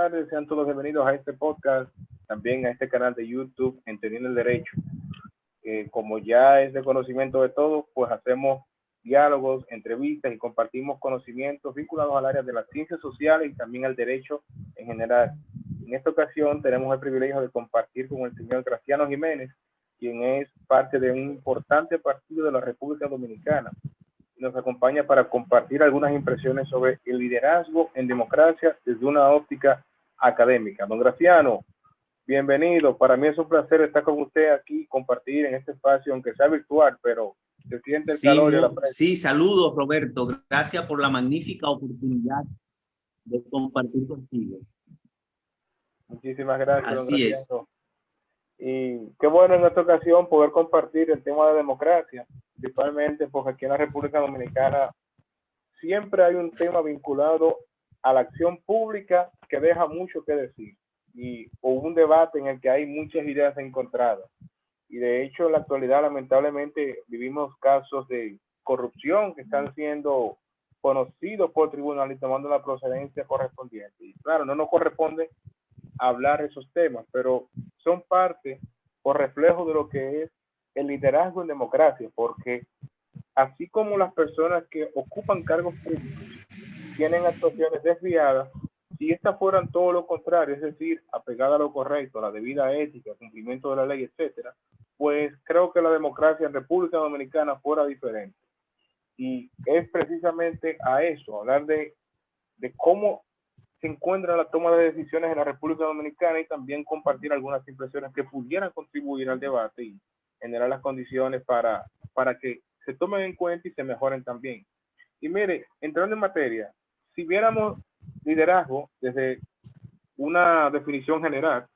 tardes, sean todos bienvenidos a este podcast, también a este canal de YouTube, Entendiendo el Derecho. Como ya es de conocimiento de todos, pues hacemos diálogos, entrevistas y compartimos conocimientos vinculados al área de las ciencias sociales y también al derecho en general. En esta ocasión tenemos el privilegio de compartir con el señor Graciano Jiménez, quien es parte de un importante partido de la República Dominicana. Nos acompaña para compartir algunas impresiones sobre el liderazgo en democracia desde una óptica académica. Don Graciano, bienvenido. Para mí es un placer estar con usted aquí, compartir en este espacio, aunque sea virtual, pero se siente el calor y la presencia. Sí, saludos, Roberto. Gracias por la magnífica oportunidad de compartir contigo. Muchísimas gracias, don Así Graciano. Y qué bueno en esta ocasión poder compartir el tema de democracia, principalmente porque aquí en la República Dominicana siempre hay un tema vinculado a la acción pública que deja mucho que decir o un debate en el que hay muchas ideas encontradas. Y de hecho, en la actualidad, lamentablemente, vivimos casos de corrupción que están siendo conocidos por tribunales y tomando la procedencia correspondiente. Y claro, no nos corresponde hablar esos temas, pero son parte o reflejo de lo que es el liderazgo en democracia, porque así como las personas que ocupan cargos públicos tienen actuaciones desviadas, si estas fueran todo lo contrario, es decir, apegadas a lo correcto, a la debida ética, cumplimiento de la ley, etcétera, pues creo que la democracia en República Dominicana fuera diferente. Y es precisamente a eso, hablar de cómo se encuentra la toma de decisiones en la República Dominicana y también compartir algunas impresiones que pudieran contribuir al debate y generar las condiciones para que se tomen en cuenta y se mejoren también. Y mire, entrando en materia, si viéramos liderazgo desde una definición general,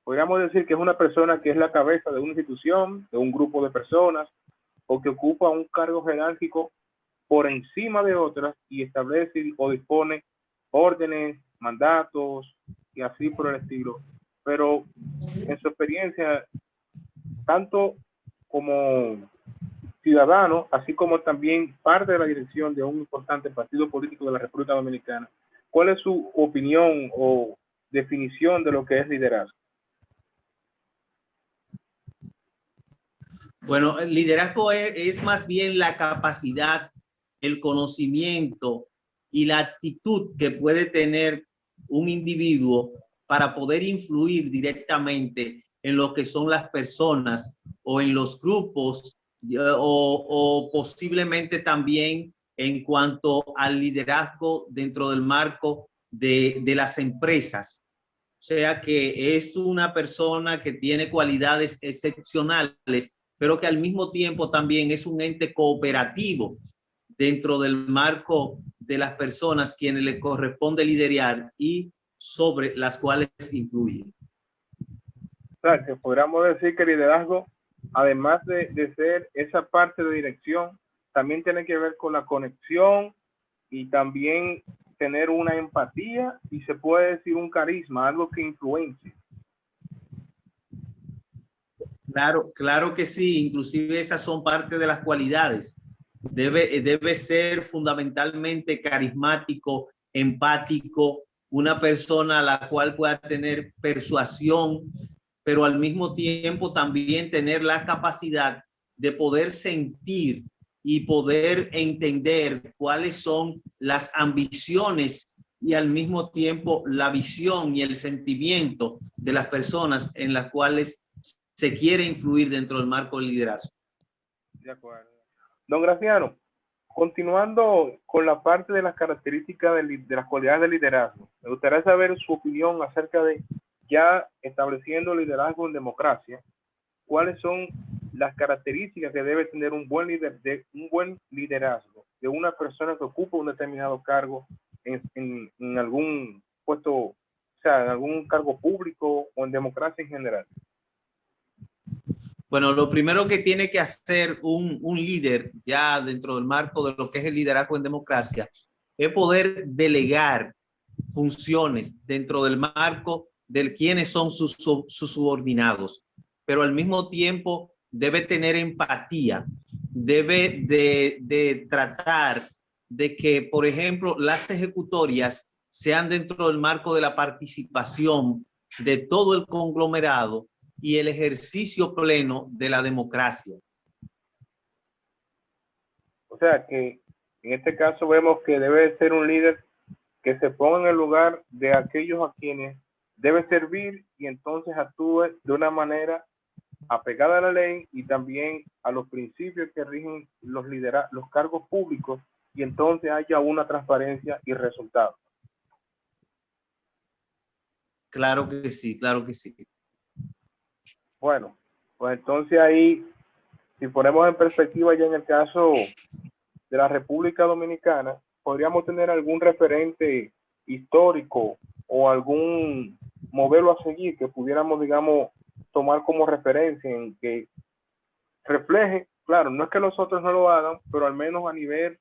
podríamos decir que es una persona que es la cabeza de una institución, de un grupo de personas, o que ocupa un cargo jerárquico por encima de otras y establece o dispone órdenes, mandatos y así por el estilo. Pero en su experiencia, tanto como ciudadano, así como también parte de la dirección de un importante partido político de la República Dominicana, ¿cuál es su opinión o definición de lo que es liderazgo? Bueno, el liderazgo es más bien la capacidad, el conocimiento y la actitud que puede tener un individuo para poder influir directamente en lo que son las personas o en los grupos o posiblemente también en cuanto al liderazgo dentro del marco de las empresas. O sea que es una persona que tiene cualidades excepcionales, pero que al mismo tiempo también es un ente cooperativo dentro del marco de las personas quienes le corresponde liderar y sobre las cuales influye. Gracias. Podríamos decir que el liderazgo, además de ser esa parte de dirección, también tiene que ver con la conexión y también tener una empatía y se puede decir un carisma, algo que influencie. Claro que sí, inclusive esas son parte de las cualidades. Debe ser fundamentalmente carismático, empático, una persona a la cual pueda tener persuasión, pero al mismo tiempo también tener la capacidad de poder sentir y poder entender cuáles son las ambiciones y al mismo tiempo la visión y el sentimiento de las personas en las cuales se quiere influir dentro del marco del liderazgo. De acuerdo. Don Graciano, continuando con la parte de las características de las cualidades del liderazgo, me gustaría saber su opinión acerca de, ya estableciendo liderazgo en democracia, cuáles son las características que debe tener un buen liderazgo de una persona que ocupa un determinado cargo en algún puesto, o sea, en algún cargo público o en democracia en general. Bueno, lo primero que tiene que hacer un líder ya dentro del marco de lo que es el liderazgo en democracia es poder delegar funciones dentro del marco de quiénes son sus subordinados, pero al mismo tiempo debe tener empatía, debe de tratar de que, por ejemplo, las ejecutorias sean dentro del marco de la participación de todo el conglomerado y el ejercicio pleno de la democracia. O sea que en este caso vemos que debe ser un líder que se ponga en el lugar de aquellos a quienes debe servir y entonces actúe de una manera apegada a la ley y también a los principios que rigen los cargos públicos, y entonces haya una transparencia y resultados. Claro que sí, claro que sí. Bueno, pues entonces ahí, si ponemos en perspectiva ya en el caso de la República Dominicana, podríamos tener algún referente histórico o algún modelo a seguir que pudiéramos, digamos, tomar como referencia en que refleje, claro, no es que los otros no lo hagan, pero al menos a nivel,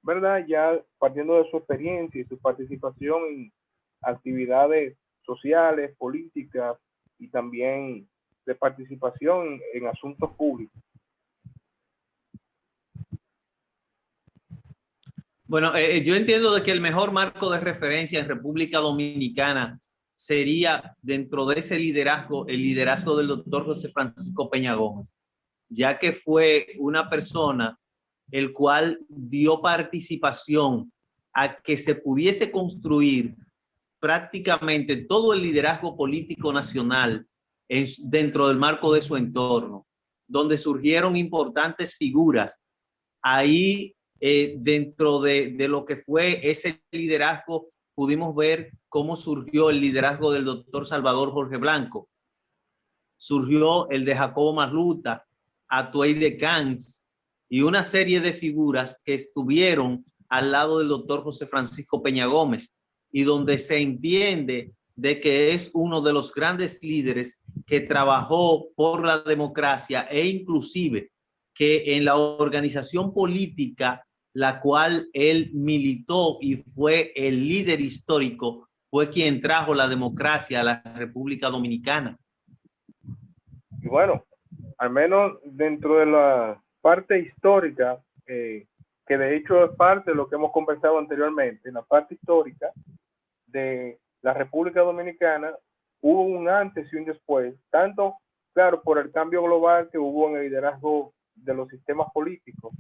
¿verdad? Ya partiendo de su experiencia y su participación en actividades sociales, políticas y también de participación en asuntos públicos. Bueno, yo entiendo de que el mejor marco de referencia en República Dominicana sería dentro de ese liderazgo, el liderazgo del doctor José Francisco Peña Gómez, ya que fue una persona el cual dio participación a que se pudiese construir prácticamente todo el liderazgo político nacional dentro del marco de su entorno, donde surgieron importantes figuras. Ahí, dentro de lo que fue ese liderazgo, pudimos ver cómo surgió el liderazgo del doctor Salvador Jorge Blanco. Surgió el de Jacobo Marluta, Atuey de Cans y una serie de figuras que estuvieron al lado del doctor José Francisco Peña Gómez, y donde se entiende de que es uno de los grandes líderes que trabajó por la democracia e inclusive que en la organización política la cual él militó y fue el líder histórico, fue quien trajo la democracia a la República Dominicana. Y bueno, al menos dentro de la parte histórica, que de hecho es parte de lo que hemos conversado anteriormente, en la parte histórica de la República Dominicana hubo un antes y un después, tanto, claro, por el cambio global que hubo en el liderazgo de los sistemas políticos,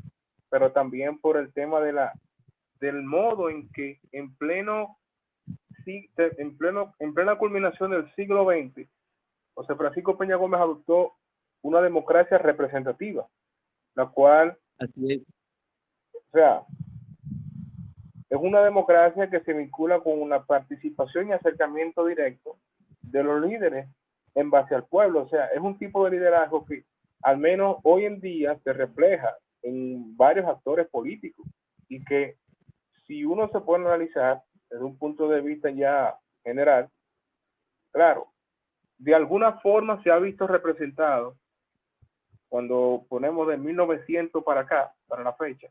pero también por el tema del modo en que en plena culminación del siglo XX, José Francisco Peña Gómez adoptó una democracia representativa, la cual, o sea, es una democracia que se vincula con una participación y acercamiento directo de los líderes en base al pueblo. O sea, es un tipo de liderazgo que al menos hoy en día se refleja en varios actores políticos y que si uno se puede analizar desde un punto de vista ya general, claro, de alguna forma se ha visto representado cuando ponemos de 1900 para acá, para la fecha.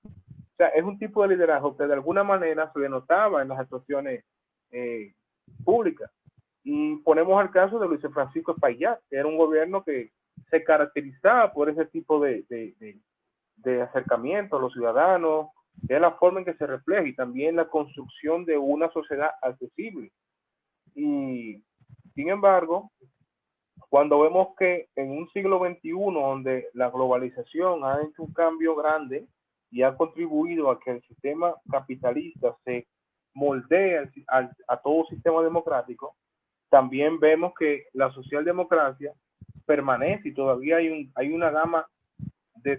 O sea, es un tipo de liderazgo que de alguna manera se denotaba en las actuaciones públicas. Y ponemos el caso de Luis Francisco Espaillat, que era un gobierno que se caracterizaba por ese tipo de acercamiento a los ciudadanos, de la forma en que se refleja y también la construcción de una sociedad accesible. Y sin embargo, cuando vemos que en un siglo XXI, donde la globalización ha hecho un cambio grande y ha contribuido a que el sistema capitalista se moldee a todo sistema democrático, también vemos que la socialdemocracia permanece y todavía hay una gama de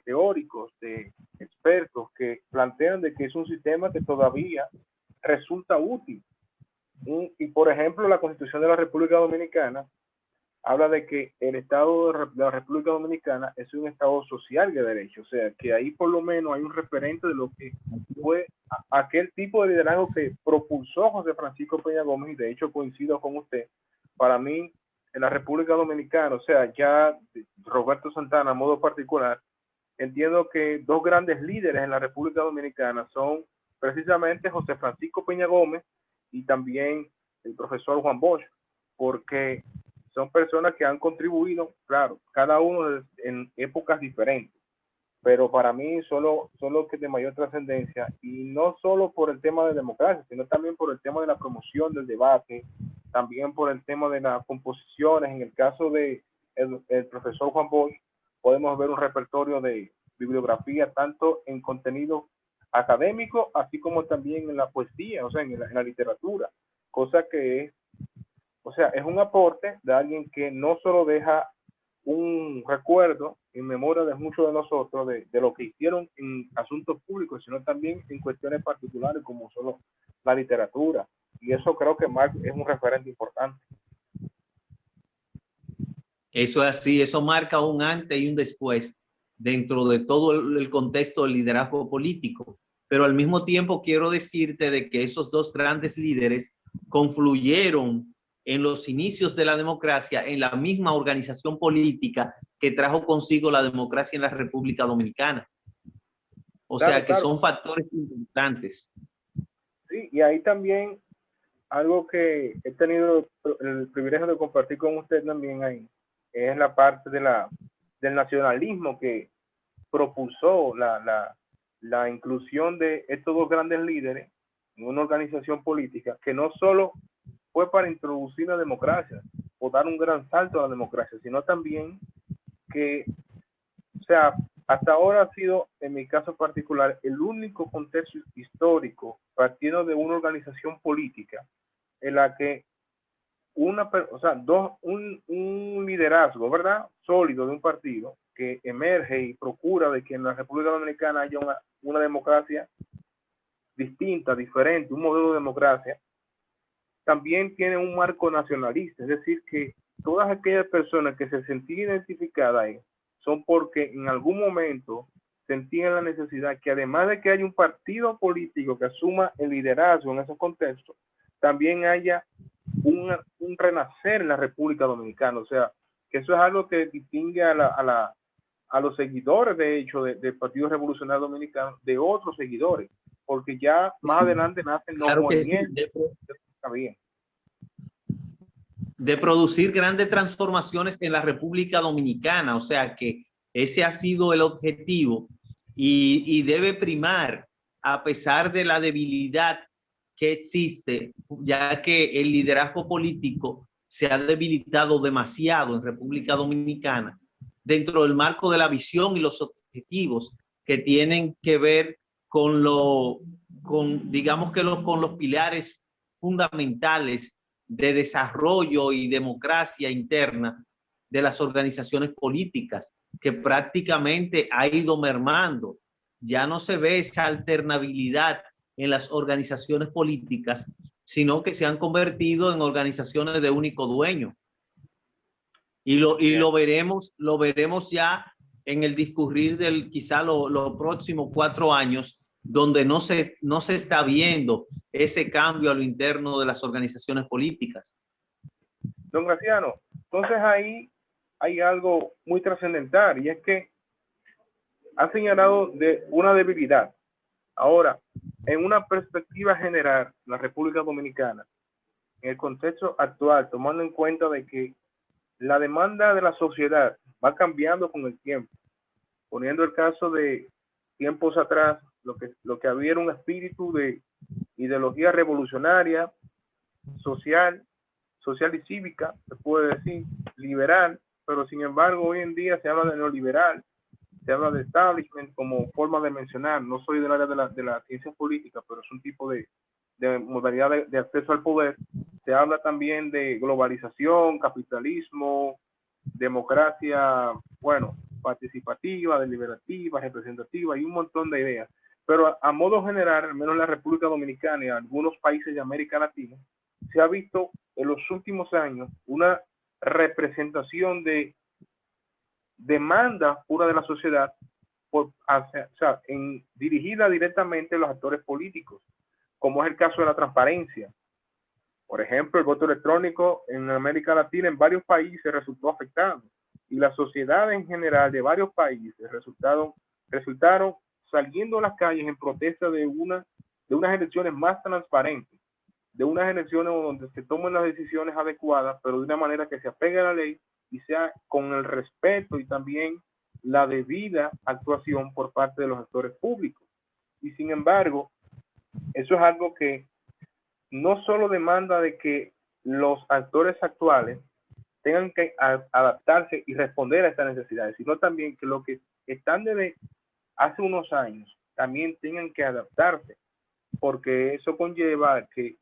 teóricos, de expertos que plantean de que es un sistema que todavía resulta útil. Y por ejemplo, la Constitución de la República Dominicana habla de que el Estado de la República Dominicana es un Estado social de derecho, o sea, que ahí por lo menos hay un referente de lo que fue aquel tipo de liderazgo que propulsó José Francisco Peña Gómez, y de hecho coincido con usted. Para mí, en la República Dominicana, o sea, ya Roberto Santana a modo particular, entiendo que dos grandes líderes en la República Dominicana son precisamente José Francisco Peña Gómez y también el profesor Juan Bosch, porque son personas que han contribuido, claro, cada uno en épocas diferentes, pero para mí solo que de mayor trascendencia, y no solo por el tema de democracia, sino también por el tema de la promoción del debate, también por el tema de las composiciones. En el caso de el profesor Juan Bosch, podemos ver un repertorio de bibliografía tanto en contenido académico, así como también en la poesía, o sea, en la literatura, cosa que es, o sea, es un aporte de alguien que no solo deja un recuerdo en memoria de muchos de nosotros de lo que hicieron en asuntos públicos, sino también en cuestiones particulares como solo la literatura. Y eso creo que Marx es un referente importante. Eso es así, eso marca un antes y un después dentro de todo el contexto del liderazgo político. Pero al mismo tiempo quiero decirte de que esos dos grandes líderes confluyeron en los inicios de la democracia en la misma organización política que trajo consigo la democracia en la República Dominicana. O Claro, sea que claro. son factores importantes. Sí, y ahí también algo que he tenido el privilegio de compartir con usted también ahí, es la parte del nacionalismo que propulsó la inclusión de estos dos grandes líderes en una organización política que no solo fue para introducir la democracia o dar un gran salto a la democracia, sino también que, o sea, hasta ahora ha sido, en mi caso particular, el único contexto histórico partiendo de una organización política en la que un liderazgo, ¿verdad? Sólido de un partido que emerge y procura de que en la República Dominicana haya una democracia distinta, diferente, un modelo de democracia, también tiene un marco nacionalista, es decir, que todas aquellas personas que se sentían identificadas ahí son porque en algún momento sentían la necesidad que además de que haya un partido político que asuma el liderazgo en esos contextos, también haya un renacer en la República Dominicana. O sea, que eso es algo que distingue a los seguidores, de hecho, del Partido Revolucionario Dominicano de otros seguidores, porque ya más adelante nacen los movimientos. Está bien. De producir grandes transformaciones en la República Dominicana, o sea que ese ha sido el objetivo y debe primar a pesar de la debilidad que existe, ya que el liderazgo político se ha debilitado demasiado en República Dominicana dentro del marco de la visión y los objetivos que tienen que ver con digamos que con los pilares fundamentales de desarrollo y democracia interna de las organizaciones políticas, que prácticamente ha ido mermando. Ya no se ve esa alternabilidad en las organizaciones políticas, sino que se han convertido en organizaciones de único dueño. Y lo veremos ya en el discurrir del quizá los próximos 4 años, donde no se está viendo ese cambio a lo interno de las organizaciones políticas. Don Graciano, entonces ahí hay algo muy trascendental y es que ha señalado de una debilidad. Ahora, en una perspectiva general, la República Dominicana, en el contexto actual, tomando en cuenta de que la demanda de la sociedad va cambiando con el tiempo, poniendo el caso de tiempos atrás, lo que había era un espíritu de ideología revolucionaria, social y cívica, se puede decir, liberal, pero sin embargo hoy en día se habla de neoliberal, se habla de establishment como forma de mencionar. No soy del área de la ciencia política, pero es un tipo de modalidad de acceso al poder. Se habla también de globalización, capitalismo, democracia, bueno, participativa, deliberativa, representativa y un montón de ideas. Pero a modo general, al menos en la República Dominicana y en algunos países de América Latina, se ha visto en los últimos años una representación de demanda pura de la sociedad dirigida directamente a los actores políticos, como es el caso de la transparencia. Por ejemplo, el voto electrónico en América Latina en varios países resultó afectado y la sociedad en general de varios países resultaron saliendo a las calles en protesta de unas elecciones más transparentes, de unas elecciones donde se tomen las decisiones adecuadas, pero de una manera que se apegue a la ley y sea con el respeto y también la debida actuación por parte de los actores públicos. Y sin embargo, eso es algo que no solo demanda de que los actores actuales tengan que adaptarse y responder a estas necesidades, sino también que los que están desde hace unos años también tengan que adaptarse, porque eso conlleva que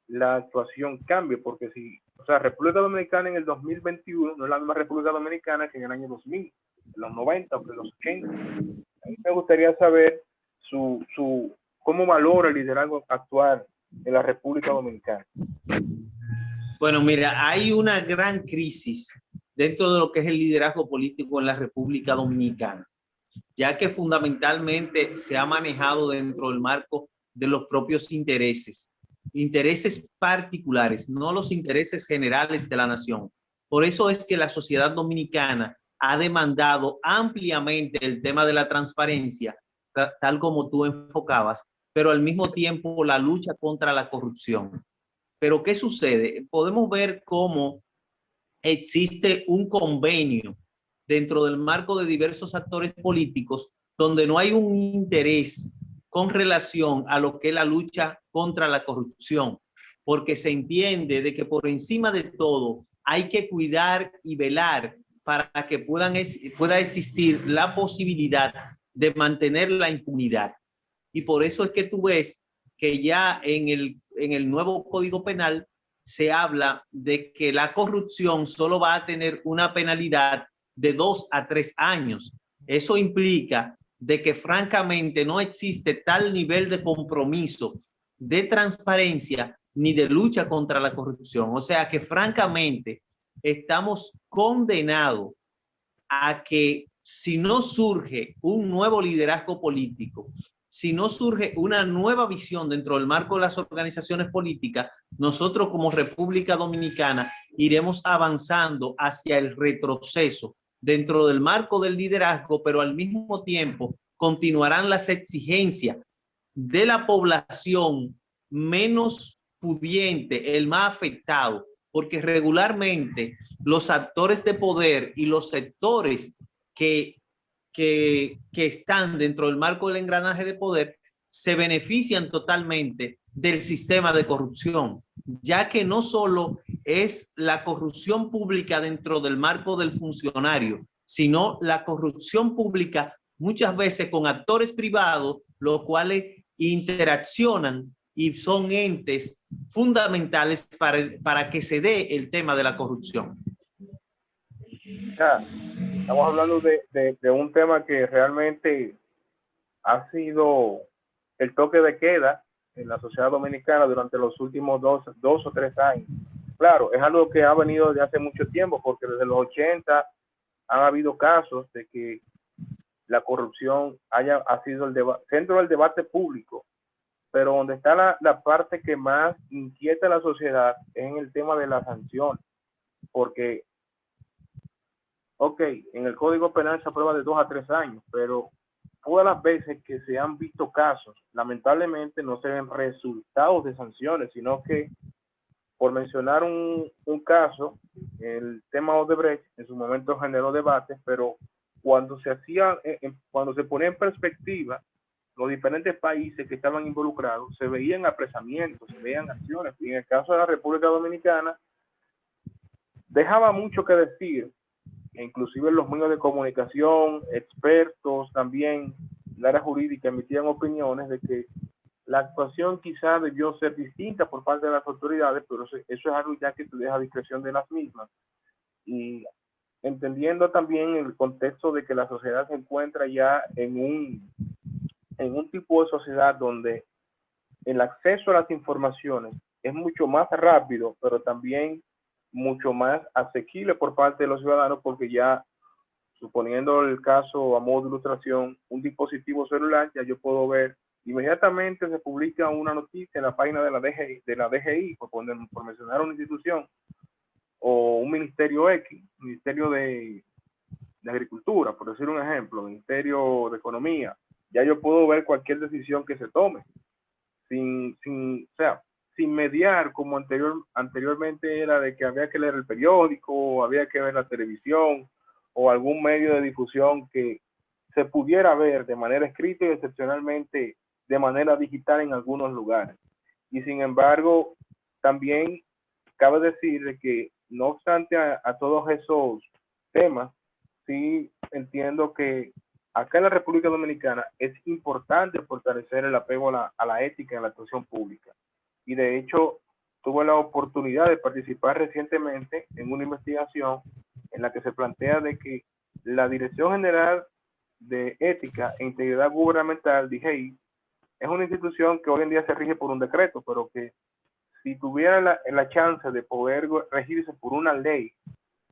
la actuación cambie, porque si, o sea, República Dominicana en el 2021 no es la misma República Dominicana que en el año 2000, en los 90 o en los 80. A mí me gustaría saber cómo valora el liderazgo actual en la República Dominicana. Bueno, mira, hay una gran crisis dentro de lo que es el liderazgo político en la República Dominicana, ya que fundamentalmente se ha manejado dentro del marco de los propios intereses particulares, no los intereses generales de la nación. Por eso es que la sociedad dominicana ha demandado ampliamente el tema de la transparencia, tal como tú enfocabas, pero al mismo tiempo la lucha contra la corrupción. Pero ¿qué sucede? Podemos ver cómo existe un convenio dentro del marco de diversos actores políticos donde no hay un interés con relación a lo que es la lucha contra la corrupción, porque se entiende de que por encima de todo hay que cuidar y velar para que pueda existir la posibilidad de mantener la impunidad. Y por eso es que tú ves que ya en el nuevo Código Penal se habla de que la corrupción solo va a tener una penalidad de 2 a 3 años. Eso implica de que francamente no existe tal nivel de compromiso, de transparencia, ni de lucha contra la corrupción. O sea que francamente estamos condenados a que si no surge un nuevo liderazgo político, si no surge una nueva visión dentro del marco de las organizaciones políticas, nosotros como República Dominicana iremos avanzando hacia el retroceso dentro del marco del liderazgo, pero al mismo tiempo continuarán las exigencias de la población menos pudiente, el más afectado, porque regularmente los actores de poder y los sectores que están dentro del marco del engranaje de poder se benefician totalmente del sistema de corrupción, ya que no solo es la corrupción pública dentro del marco del funcionario, sino la corrupción pública muchas veces con actores privados, los cuales interaccionan y son entes fundamentales para que se dé el tema de la corrupción. Ya, estamos hablando de un tema que realmente ha sido el toque de queda en la sociedad dominicana durante los últimos dos o tres años. Claro, es algo que ha venido desde hace mucho tiempo, porque desde los 80 han habido casos de que la corrupción ha sido el centro del debate público, pero donde está la parte que más inquieta a la sociedad es en el tema de las sanciones, porque, ok, en el Código Penal se aprueba de 2 a 3 años, pero todas las veces que se han visto casos, lamentablemente no se ven resultados de sanciones, sino que, por mencionar un caso, el tema Odebrecht en su momento generó debate, pero cuando se ponía en perspectiva los diferentes países que estaban involucrados, se veían apresamientos, se veían acciones, y en el caso de la República Dominicana dejaba mucho que decir, inclusive los medios de comunicación, expertos también, en la área jurídica emitían opiniones de que la actuación quizá debió ser distinta por parte de las autoridades, pero eso es algo ya que se deja a discreción de las mismas. Y entendiendo también el contexto de que la sociedad se encuentra ya en un tipo de sociedad donde el acceso a las informaciones es mucho más rápido, pero también mucho más asequible por parte de los ciudadanos, porque ya, suponiendo el caso a modo de ilustración, un dispositivo celular, ya yo puedo ver, inmediatamente se publica una noticia en la página de la DGI por mencionar una institución, o un ministerio X, Ministerio de Agricultura, por decir un ejemplo, Ministerio de Economía, ya yo puedo ver cualquier decisión que se tome, sin mediar como anteriormente era de que había que leer el periódico, había que ver la televisión, o algún medio de difusión que se pudiera ver de manera escrita y excepcionalmente de manera digital en algunos lugares. Y sin embargo, también cabe decir que no obstante a todos esos temas, sí entiendo que acá en la República Dominicana es importante fortalecer el apego a la ética en la actuación pública. Y de hecho, tuve la oportunidad de participar recientemente en una investigación en la que se plantea de que la Dirección General de Ética e Integridad Gubernamental, DGI, es una institución que hoy en día se rige por un decreto, pero que si tuviera la chance de poder regirse por una ley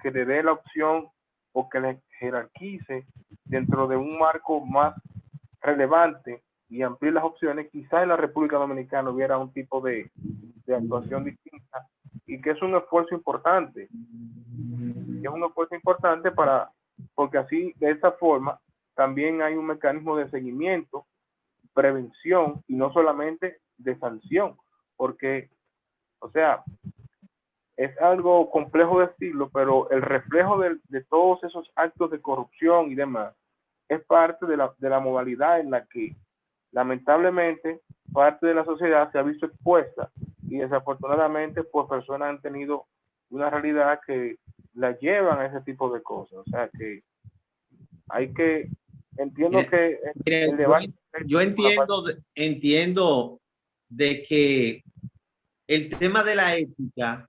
que le dé la opción o que le jerarquice dentro de un marco más relevante y ampliar las opciones, quizás en la República Dominicana hubiera un tipo de actuación distinta, y que es un esfuerzo importante. Es un esfuerzo importante porque así, de esta forma, también hay un mecanismo de seguimiento, prevención y no solamente de sanción, porque, o sea, es algo complejo decirlo, pero el reflejo de todos esos actos de corrupción y demás es parte de la modalidad en la que lamentablemente parte de la sociedad se ha visto expuesta, y desafortunadamente pues personas han tenido una realidad que la llevan a ese tipo de cosas. O sea que hay que, entiendo que el debate... Yo entiendo de que el tema de la ética,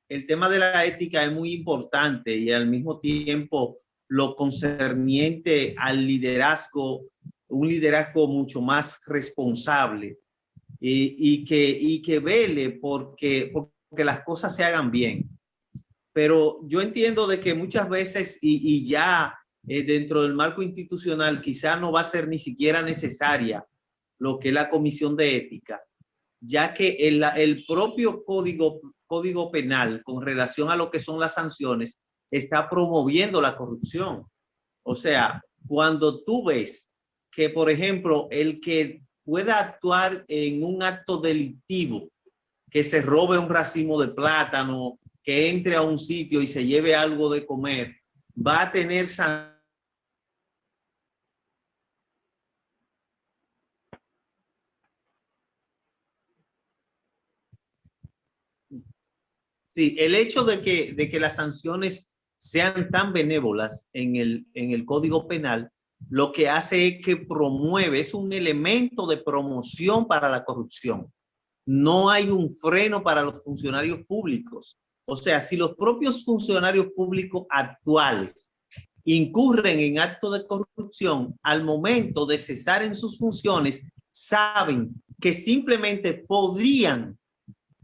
es muy importante, y al mismo tiempo lo concerniente al liderazgo, un liderazgo mucho más responsable, y que vele porque las cosas se hagan bien. Pero yo entiendo de que muchas veces y ya dentro del marco institucional quizá no va a ser ni siquiera necesaria lo que es la comisión de ética, ya que el propio código penal con relación a lo que son las sanciones está promoviendo la corrupción. O sea, cuando tú ves que, por ejemplo, el que pueda actuar en un acto delictivo, que se robe un racimo de plátano, que entre a un sitio y se lleve algo de comer, va a tener sanciones. Sí, el hecho de que las sanciones sean tan benévolas en el Código Penal, lo que hace es que promueve, es un elemento de promoción para la corrupción. No hay un freno para los funcionarios públicos. O sea, si los propios funcionarios públicos actuales incurren en actos de corrupción, al momento de cesar en sus funciones, saben que simplemente podrían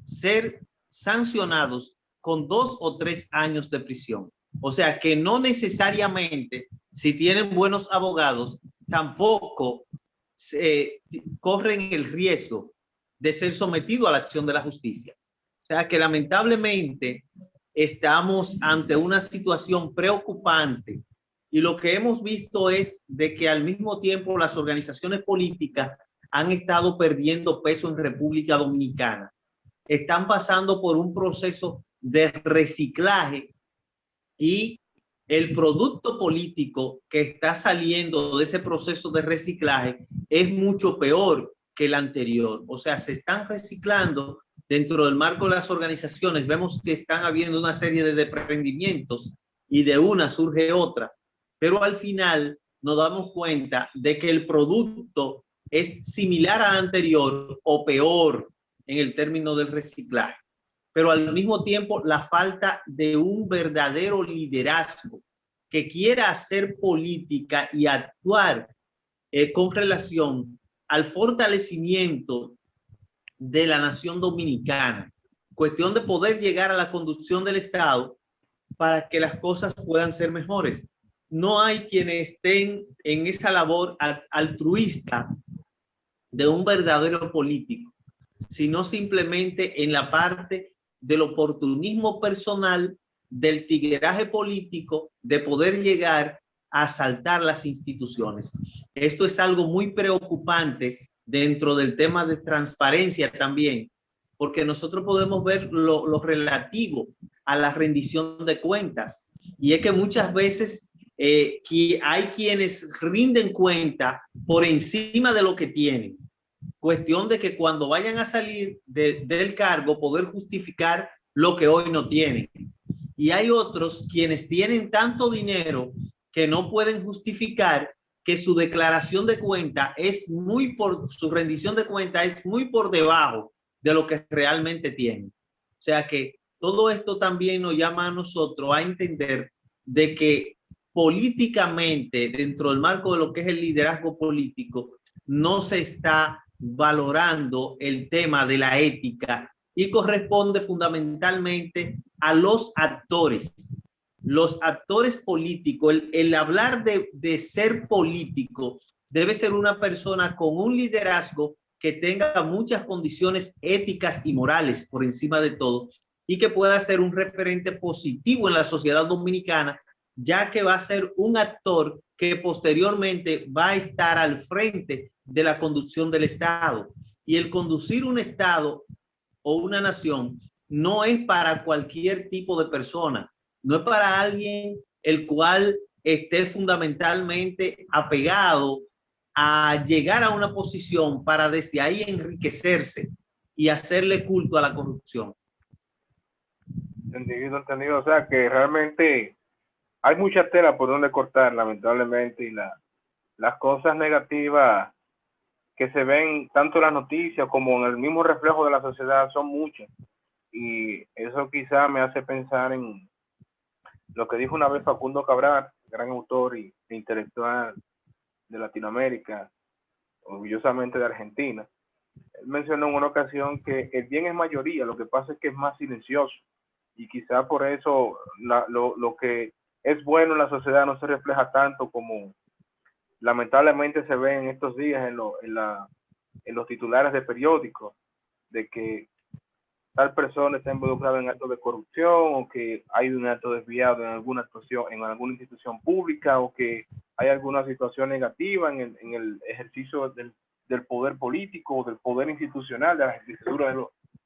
ser sancionados con 2 o 3 años de prisión. O sea que no necesariamente, si tienen buenos abogados, tampoco corren el riesgo de ser sometidos a la acción de la justicia. O sea que lamentablemente estamos ante una situación preocupante, y lo que hemos visto es de que al mismo tiempo las organizaciones políticas han estado perdiendo peso en República Dominicana. Están pasando por un proceso de reciclaje, y el producto político que está saliendo de ese proceso de reciclaje es mucho peor que el anterior. O sea, se están reciclando dentro del marco de las organizaciones. Vemos que están habiendo una serie de desprendimientos y de una surge otra, pero al final nos damos cuenta de que el producto es similar al anterior o peor en el término del reciclaje. Pero al mismo tiempo la falta de un verdadero liderazgo que quiera hacer política y actuar con relación al fortalecimiento de la nación dominicana, cuestión de poder llegar a la conducción del Estado para que las cosas puedan ser mejores. No hay quienes estén en esa labor altruista de un verdadero político, sino simplemente en la parte del oportunismo personal, del tigueraje político, de poder llegar a asaltar las instituciones. Esto es algo muy preocupante dentro del tema de transparencia también, porque nosotros podemos ver lo relativo a la rendición de cuentas, y es que muchas veces que hay quienes rinden cuenta por encima de lo que tienen. Cuestión de que cuando vayan a salir del cargo, poder justificar lo que hoy no tienen. Y hay otros quienes tienen tanto dinero que no pueden justificar que su declaración de cuenta su rendición de cuenta es muy por debajo de lo que realmente tienen. O sea que todo esto también nos llama a nosotros a entender de que políticamente, dentro del marco de lo que es el liderazgo político, no se está valorando el tema de la ética y corresponde fundamentalmente a los actores. Los actores políticos, el hablar de ser político, debe ser una persona con un liderazgo que tenga muchas condiciones éticas y morales por encima de todo y que pueda ser un referente positivo en la sociedad dominicana, ya que va a ser un actor que posteriormente va a estar al frente de la conducción del Estado. Y el conducir un Estado o una nación no es para cualquier tipo de persona, no es para alguien el cual esté fundamentalmente apegado a llegar a una posición para desde ahí enriquecerse y hacerle culto a la corrupción. Entendido. O sea que realmente hay mucha tela por donde cortar, lamentablemente, y las cosas negativas que se ven tanto en las noticias como en el mismo reflejo de la sociedad son muchas. Y eso quizá me hace pensar en lo que dijo una vez Facundo Cabral, gran autor e intelectual de Latinoamérica, orgullosamente de Argentina. Él mencionó en una ocasión que el bien es mayoría, lo que pasa es que es más silencioso. Y quizá por eso lo que es bueno en la sociedad no se refleja tanto como lamentablemente se ve en estos días en los titulares de periódicos, de que tal persona está involucrada en actos de corrupción, o que hay un acto desviado en alguna actuación, en alguna institución pública, o que hay alguna situación negativa en el ejercicio del poder político o del poder institucional, de la estructura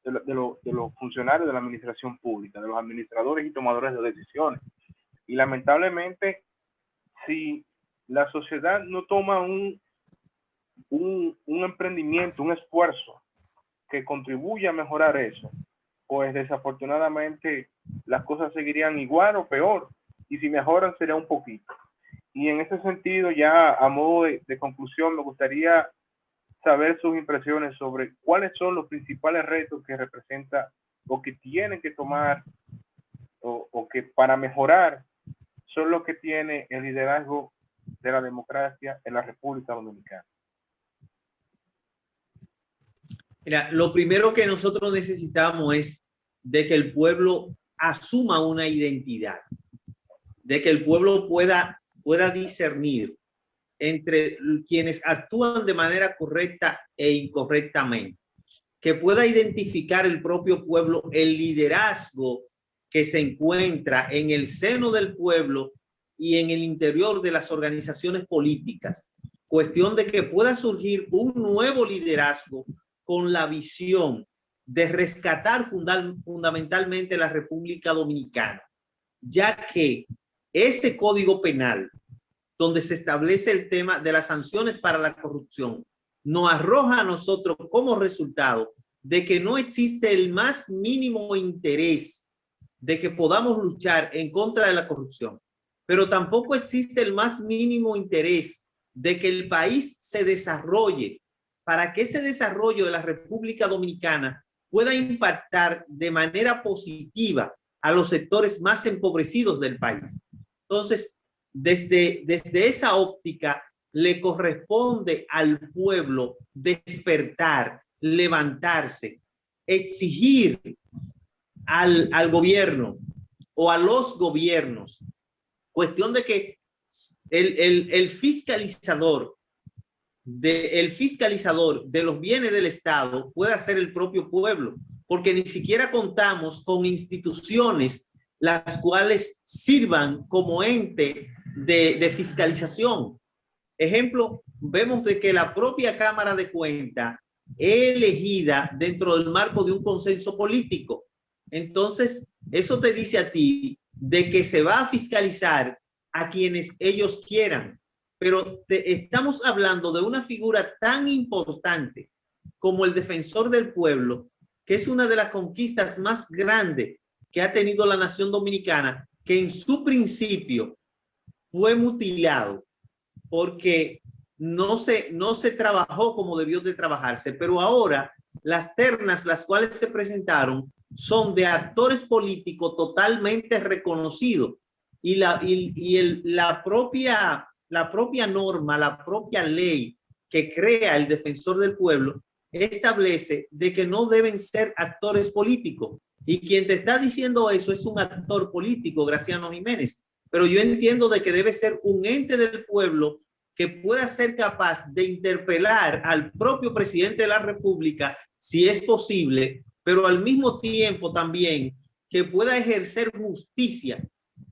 de los funcionarios de la administración pública, de los administradores y tomadores de decisiones. Y lamentablemente, si la sociedad no toma un emprendimiento, un esfuerzo que contribuya a mejorar eso, pues desafortunadamente las cosas seguirían igual o peor, y si mejoran sería un poquito. Y en ese sentido, ya a modo de conclusión, me gustaría saber sus impresiones sobre cuáles son los principales retos que representa o que tienen que tomar o que para mejorar son los que tiene el liderazgo de la democracia en la República Dominicana. Mira, lo primero que nosotros necesitamos es de que el pueblo asuma una identidad, de que el pueblo pueda discernir entre quienes actúan de manera correcta e incorrectamente, que pueda identificar el propio pueblo el liderazgo que se encuentra en el seno del pueblo y en el interior de las organizaciones políticas. Cuestión de que pueda surgir un nuevo liderazgo con la visión de rescatar fundamentalmente la República Dominicana, ya que ese código penal donde se establece el tema de las sanciones para la corrupción nos arroja a nosotros como resultado de que no existe el más mínimo interés de que podamos luchar en contra de la corrupción, pero tampoco existe el más mínimo interés de que el país se desarrolle para que ese desarrollo de la República Dominicana pueda impactar de manera positiva a los sectores más empobrecidos del país. Entonces, desde esa óptica, le corresponde al pueblo despertar, levantarse, exigir al gobierno o a los gobiernos, cuestión de que el fiscalizador de los bienes del Estado pueda ser el propio pueblo, porque ni siquiera contamos con instituciones las cuales sirvan como ente de fiscalización. Ejemplo, vemos de que la propia Cámara de Cuentas es elegida dentro del marco de un consenso político. Entonces, eso te dice a ti de que se va a fiscalizar a quienes ellos quieran. Pero estamos hablando de una figura tan importante como el defensor del pueblo, que es una de las conquistas más grandes que ha tenido la nación dominicana, que en su principio fue mutilado porque no se trabajó como debió de trabajarse, pero ahora las ternas, las cuales se presentaron, son de actores políticos totalmente reconocidos y la propia norma, la propia ley que crea el defensor del pueblo establece de que no deben ser actores políticos. Y quien te está diciendo eso es un actor político, Graciano Jiménez. Pero yo entiendo de que debe ser un ente del pueblo que pueda ser capaz de interpelar al propio presidente de la República, si es posible, pero al mismo tiempo también que pueda ejercer justicia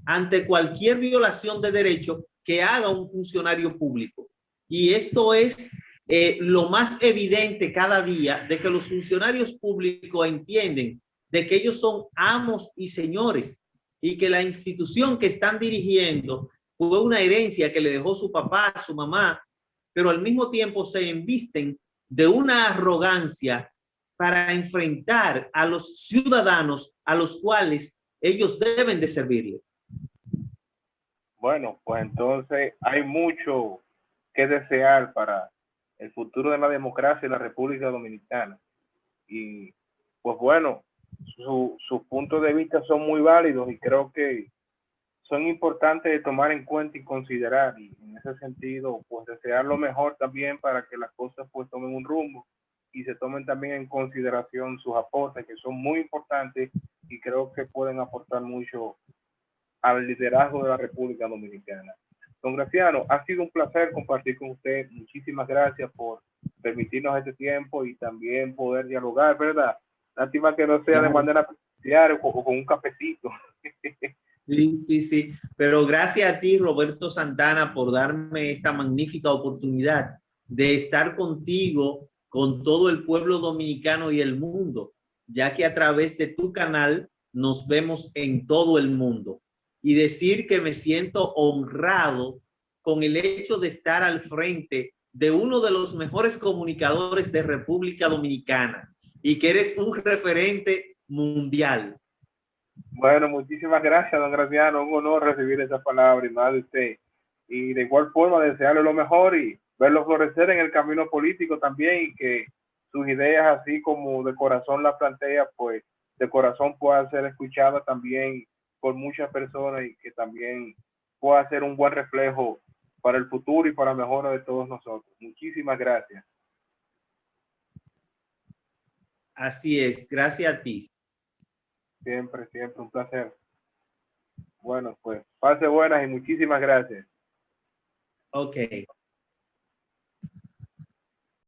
ante cualquier violación de derecho que haga un funcionario público. Y esto es lo más evidente cada día, de que los funcionarios públicos entienden de que ellos son amos y señores y que la institución que están dirigiendo fue una herencia que le dejó su papá, su mamá, pero al mismo tiempo se embisten de una arrogancia para enfrentar a los ciudadanos a los cuales ellos deben de servirle. Bueno, pues entonces hay mucho que desear para el futuro de la democracia en la República Dominicana. Y pues bueno, sus puntos de vista son muy válidos y creo que son importantes de tomar en cuenta y considerar. Y en ese sentido, pues desear lo mejor también para que las cosas pues tomen un rumbo y se tomen también en consideración sus aportes, que son muy importantes y creo que pueden aportar mucho al liderazgo de la República Dominicana. Don Graciano, ha sido un placer compartir con usted. Muchísimas gracias por permitirnos este tiempo y también poder dialogar, ¿verdad? Lástima que no sea de manera presencial o con un cafecito. Sí, sí, sí. Pero gracias a ti, Roberto Santana, por darme esta magnífica oportunidad de estar contigo, con todo el pueblo dominicano y el mundo, ya que a través de tu canal nos vemos en todo el mundo. Y decir que me siento honrado con el hecho de estar al frente de uno de los mejores comunicadores de República Dominicana y que eres un referente mundial. Bueno, muchísimas gracias, don Graciano. Un honor recibir esa palabra y más de usted. Y de igual forma, desearle lo mejor y verlo florecer en el camino político también y que sus ideas, así como de corazón las plantea, pues de corazón puedan ser escuchadas también por muchas personas y que también pueda ser un buen reflejo para el futuro y para la mejora de todos nosotros. Muchísimas gracias. Así es, gracias a ti. Siempre, siempre un placer. Bueno, pues pase buenas y muchísimas gracias. Ok.